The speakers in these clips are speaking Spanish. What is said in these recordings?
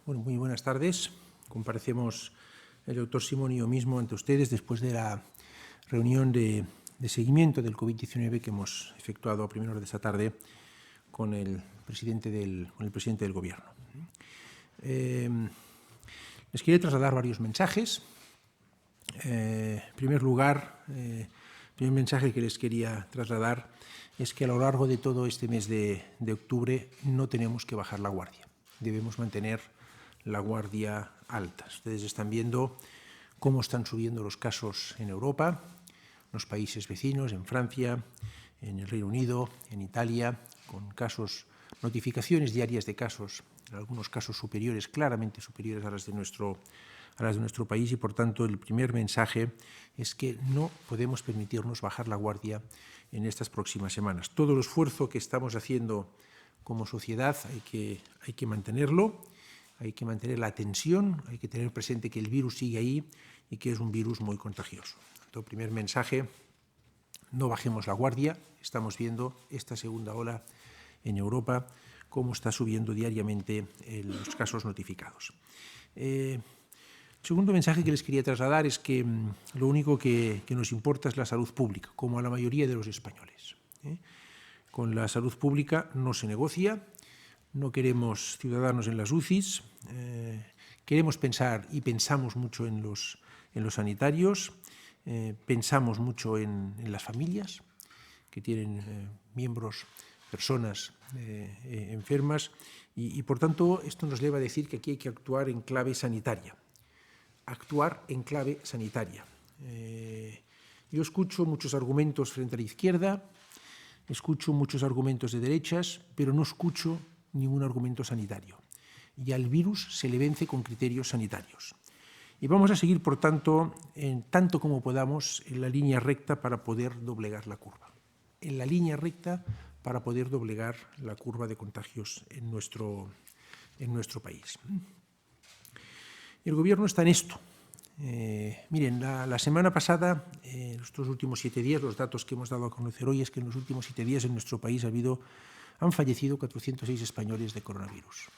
Bueno, muy buenas tardes. Comparecemos el doctor Simón y yo mismo ante ustedes después de la reunión de seguimiento del COVID-19 que hemos efectuado a primera hora de esta tarde con el presidente del Gobierno. Les quería trasladar varios mensajes. En primer lugar, el primer mensaje que les quería trasladar es que a lo largo de todo este mes de octubre no tenemos que bajar la guardia. Debemos mantener la guardia alta. Ustedes están viendo cómo están subiendo los casos en Europa, en los países vecinos, en Francia, en el Reino Unido, en Italia, con notificaciones diarias de casos, en algunos casos superiores, claramente superiores a las de nuestro país, y por tanto el primer mensaje es que no podemos permitirnos bajar la guardia en estas próximas semanas. Todo el esfuerzo que estamos haciendo como sociedad hay que mantenerlo, hay que mantener la atención, hay que tener presente que el virus sigue ahí y que es un virus muy contagioso. El primer mensaje: no bajemos la guardia. Estamos viendo esta segunda ola en Europa, cómo está subiendo diariamente los casos notificados. El segundo mensaje que les quería trasladar es que lo único que nos importa es la salud pública, como a la mayoría de los españoles. Con la salud pública no se negocia, no queremos ciudadanos en las UCIs, queremos pensar y pensamos mucho en los sanitarios, pensamos mucho en las familias que tienen miembros, personas enfermas, y por tanto esto nos lleva a decir que aquí hay que actuar en clave sanitaria. Actuar en clave sanitaria. Yo escucho muchos argumentos frente a la izquierda, escucho muchos argumentos de derechas, pero no escucho ningún argumento sanitario. Y al virus se le vence con criterios sanitarios. Y vamos a seguir, por tanto, tanto como podamos, en la línea recta para poder doblegar la curva. En la línea recta para poder doblegar la curva de contagios en nuestro país. El Gobierno está en esto. Miren, la semana pasada, en estos últimos 7 días, los datos que hemos dado a conocer hoy es que en los últimos 7 días en nuestro país han fallecido 406 españoles de coronavirus.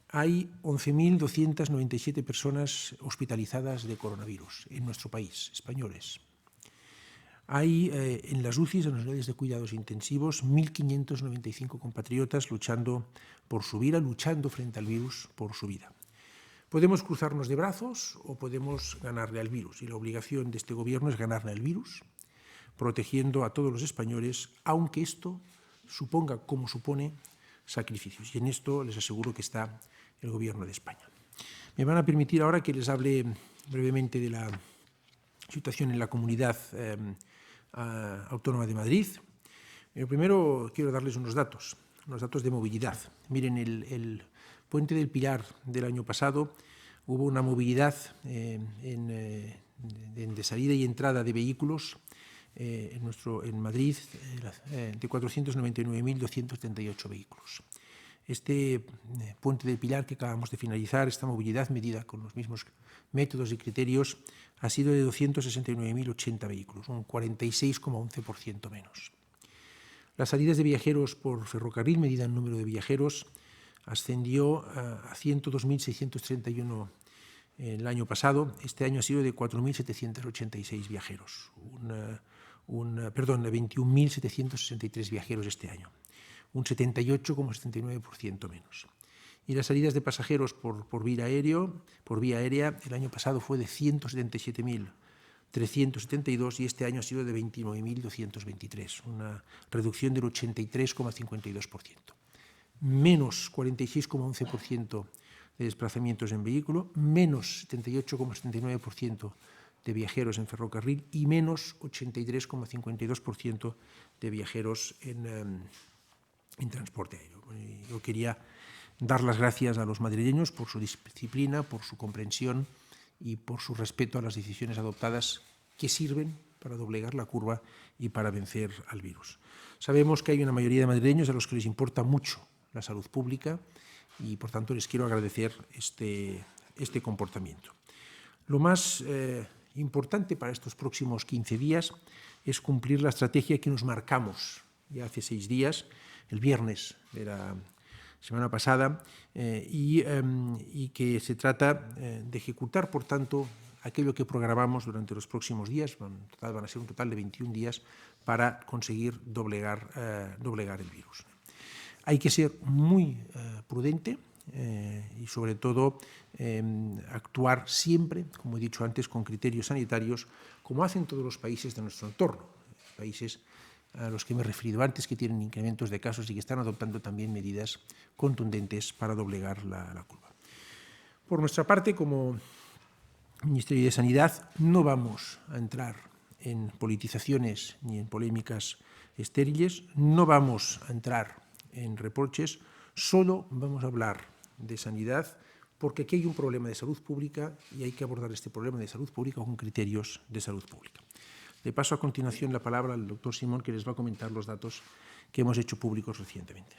Hay 11.297 personas hospitalizadas de coronavirus en nuestro país, españoles. Hay en las UCIs, en las unidades de cuidados intensivos, 1.595 compatriotas luchando por su vida, luchando frente al virus por su vida. Podemos cruzarnos de brazos o podemos ganarle al virus, y la obligación de este Gobierno es ganarle al virus, protegiendo a todos los españoles, aunque esto suponga, como supone, sacrificios. Y en esto les aseguro que está el Gobierno de España. Me van a permitir ahora que les hable brevemente de la situación en la Comunidad Autónoma de Madrid. Pero primero quiero darles unos datos de movilidad. Miren, el Puente del Pilar del año pasado hubo una movilidad de salida y entrada de vehículos en Madrid de 499.238 vehículos. Este Puente del Pilar que acabamos de finalizar, esta movilidad medida con los mismos métodos y criterios, ha sido de 269.080 vehículos, un 46,11% menos. Las salidas de viajeros por ferrocarril, medida en número de viajeros, ascendió a 102.631 el año pasado. Este año ha sido de 4.786 viajeros, 21.763 viajeros este año, un 78,79% menos. Y las salidas de pasajeros por vía aérea, el año pasado fue de 177.372 y este año ha sido de 29.223, una reducción del 83,52%. Menos 46,11% de desplazamientos en vehículo, menos 78,79% de viajeros en ferrocarril y menos 83,52% de viajeros en transporte aéreo. Yo quería dar las gracias a los madrileños por su disciplina, por su comprensión y por su respeto a las decisiones adoptadas que sirven para doblegar la curva y para vencer al virus. Sabemos que hay una mayoría de madrileños a los que les importa mucho la salud pública y, por tanto, les quiero agradecer este comportamiento. Lo más importante para estos próximos 15 días es cumplir la estrategia que nos marcamos ya hace 6 días. El viernes semana pasada, y que se trata de ejecutar, por tanto, aquello que programamos durante los próximos días. Van a ser un total de 21 días para conseguir doblegar el virus. Hay que ser muy prudente y, sobre todo, actuar siempre, como he dicho antes, con criterios sanitarios, como hacen todos los países de nuestro entorno, países a los que me he referido antes, que tienen incrementos de casos y que están adoptando también medidas contundentes para doblegar la curva. Por nuestra parte, como Ministerio de Sanidad, no vamos a entrar en politizaciones ni en polémicas estériles, no vamos a entrar en reproches, solo vamos a hablar de sanidad, porque aquí hay un problema de salud pública y hay que abordar este problema de salud pública con criterios de salud pública. Le paso a continuación la palabra al doctor Simón, que les va a comentar los datos que hemos hecho públicos recientemente.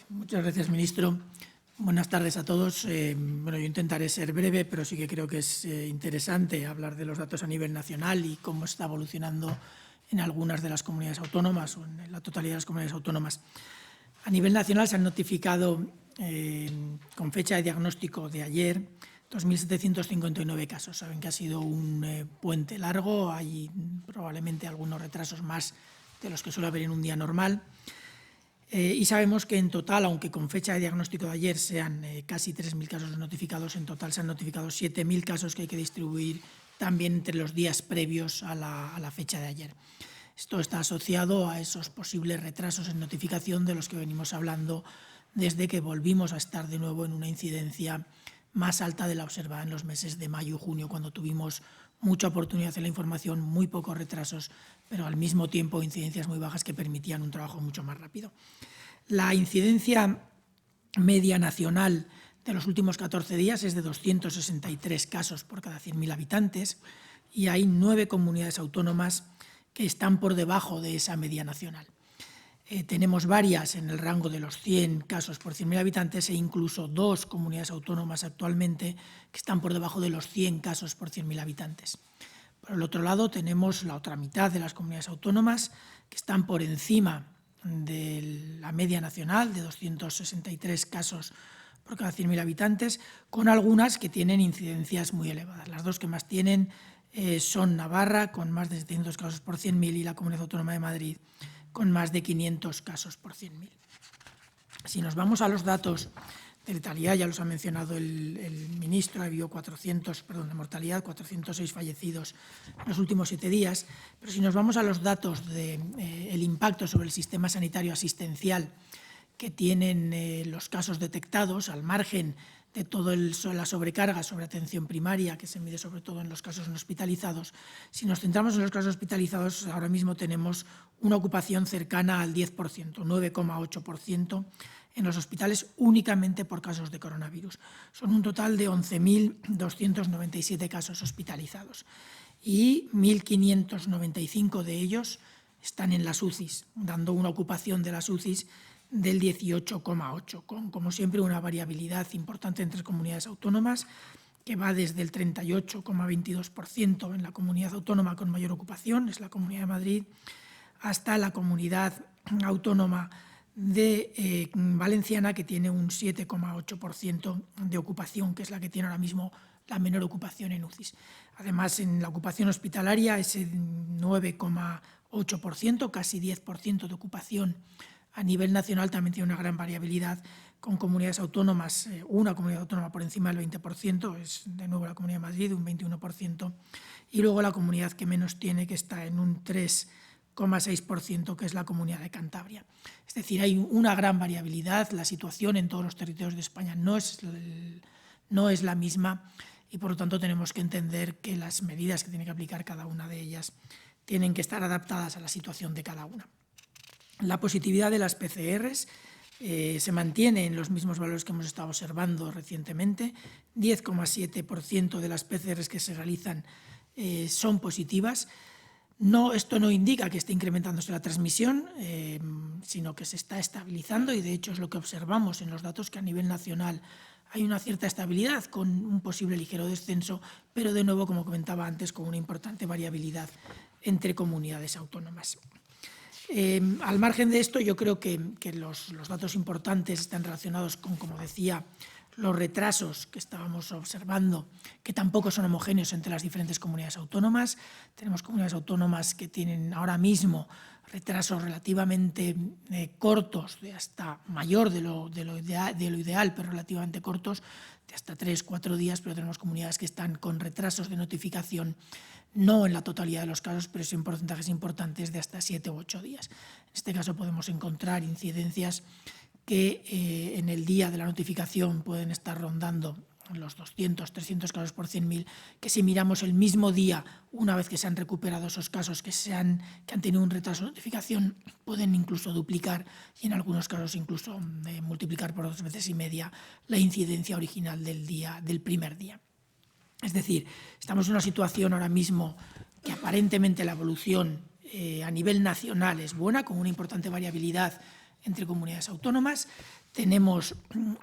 Muchas gracias, ministro. Buenas tardes a todos. Yo intentaré ser breve, pero sí que creo que es interesante hablar de los datos a nivel nacional y cómo está evolucionando en algunas de las comunidades autónomas o en la totalidad de las comunidades autónomas. A nivel nacional se han notificado, con fecha de diagnóstico de ayer, 2.759 casos. Saben que ha sido un puente largo, hay probablemente algunos retrasos más de los que suele haber en un día normal. Y sabemos que en total, aunque con fecha de diagnóstico de ayer sean casi 3.000 casos notificados, en total se han notificado 7.000 casos que hay que distribuir también entre los días previos a la fecha de ayer. Esto está asociado a esos posibles retrasos en notificación de los que venimos hablando desde que volvimos a estar de nuevo en una incidencia más alta de la observada en los meses de mayo y junio, cuando tuvimos mucha oportunidad en la información, muy pocos retrasos, pero al mismo tiempo incidencias muy bajas que permitían un trabajo mucho más rápido. La incidencia media nacional de los últimos 14 días es de 263 casos por cada 100.000 habitantes y hay 9 comunidades autónomas que están por debajo de esa media nacional. Tenemos varias en el rango de los 100 casos por 100.000 habitantes e incluso 2 comunidades autónomas actualmente que están por debajo de los 100 casos por 100.000 habitantes. Por el otro lado, tenemos la otra mitad de las comunidades autónomas que están por encima de la media nacional de 263 casos por cada 100.000 habitantes, con algunas que tienen incidencias muy elevadas. Las dos que más tienen son Navarra, con más de 700 casos por 100.000, y la Comunidad Autónoma de Madrid, con más de 500 casos por 100.000. Si nos vamos a los datos de letalidad, ya los ha mencionado el ministro, ha habido de mortalidad, 406 fallecidos en los últimos 7 días, pero si nos vamos a los datos del impacto sobre el sistema sanitario asistencial que tienen los casos detectados, al margen de toda la sobrecarga sobre atención primaria, que se mide sobre todo en los casos no hospitalizados. Si nos centramos en los casos hospitalizados, ahora mismo tenemos una ocupación cercana al 10%, 9,8% en los hospitales únicamente por casos de coronavirus. Son un total de 11.297 casos hospitalizados y 1.595 de ellos están en las UCIs, dando una ocupación de las UCIs del 18,8%, con, como siempre, una variabilidad importante entre comunidades autónomas, que va desde el 38,22% en la comunidad autónoma con mayor ocupación, es la Comunidad de Madrid, hasta la comunidad autónoma de Valenciana, que tiene un 7,8% de ocupación, que es la que tiene ahora mismo la menor ocupación en UCIs. Además, en la ocupación hospitalaria, ese 9,8%, casi 10% de ocupación a nivel nacional, también tiene una gran variabilidad, con comunidades autónomas, una comunidad autónoma por encima del 20%, es de nuevo la Comunidad de Madrid, un 21%, y luego la comunidad que menos tiene, que está en un 3,6%, que es la Comunidad de Cantabria. Es decir, hay una gran variabilidad, la situación en todos los territorios de España no es la misma, y por lo tanto tenemos que entender que las medidas que tiene que aplicar cada una de ellas tienen que estar adaptadas a la situación de cada una. La positividad de las PCRs se mantiene en los mismos valores que hemos estado observando recientemente. 10,7% de las PCRs que se realizan son positivas. Esto no indica que esté incrementándose la transmisión, sino que se está estabilizando, y de hecho es lo que observamos en los datos, que a nivel nacional hay una cierta estabilidad con un posible ligero descenso, pero de nuevo, como comentaba antes, con una importante variabilidad entre comunidades autónomas. Al margen de esto, yo creo que los datos importantes están relacionados con, como decía, los retrasos que estábamos observando, que tampoco son homogéneos entre las diferentes comunidades autónomas. Tenemos comunidades autónomas que tienen ahora mismo retrasos relativamente cortos, de hasta mayor de lo ideal, pero relativamente cortos, de hasta 3-4 días, pero tenemos comunidades que están con retrasos de notificación, no en la totalidad de los casos, pero sí en porcentajes importantes de hasta 7 u 8 días. En este caso podemos encontrar incidencias que en el día de la notificación pueden estar rondando los 200, 300 casos por 100.000, que si miramos el mismo día, una vez que se han recuperado esos casos que han tenido un retraso de notificación, pueden incluso duplicar y en algunos casos incluso multiplicar por 2,5 veces la incidencia original del primer día. Es decir, estamos en una situación ahora mismo que aparentemente la evolución a nivel nacional es buena, con una importante variabilidad entre comunidades autónomas. Tenemos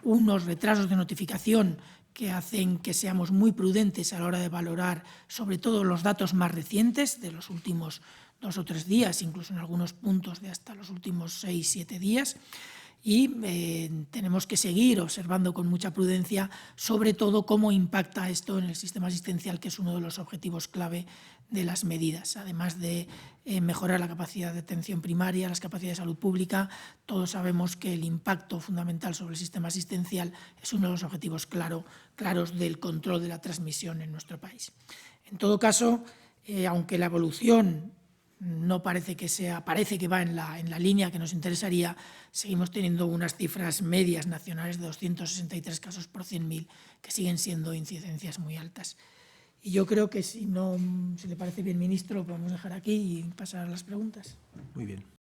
unos retrasos de notificación que hacen que seamos muy prudentes a la hora de valorar sobre todo los datos más recientes de los últimos 2 o 3 días, incluso en algunos puntos de hasta los últimos 6-7 días. Y tenemos que seguir observando con mucha prudencia sobre todo cómo impacta esto en el sistema asistencial, que es uno de los objetivos clave de las medidas. Además de mejorar la capacidad de atención primaria, las capacidades de salud pública, todos sabemos que el impacto fundamental sobre el sistema asistencial es uno de los objetivos claros del control de la transmisión en nuestro país. En todo caso, aunque la evolución no parece que va en la línea que nos interesaría, seguimos teniendo unas cifras medias nacionales de 263 casos por 100.000, que siguen siendo incidencias muy altas. Y yo creo que si le parece bien, ministro, lo podemos dejar aquí y pasar a las preguntas. Muy bien.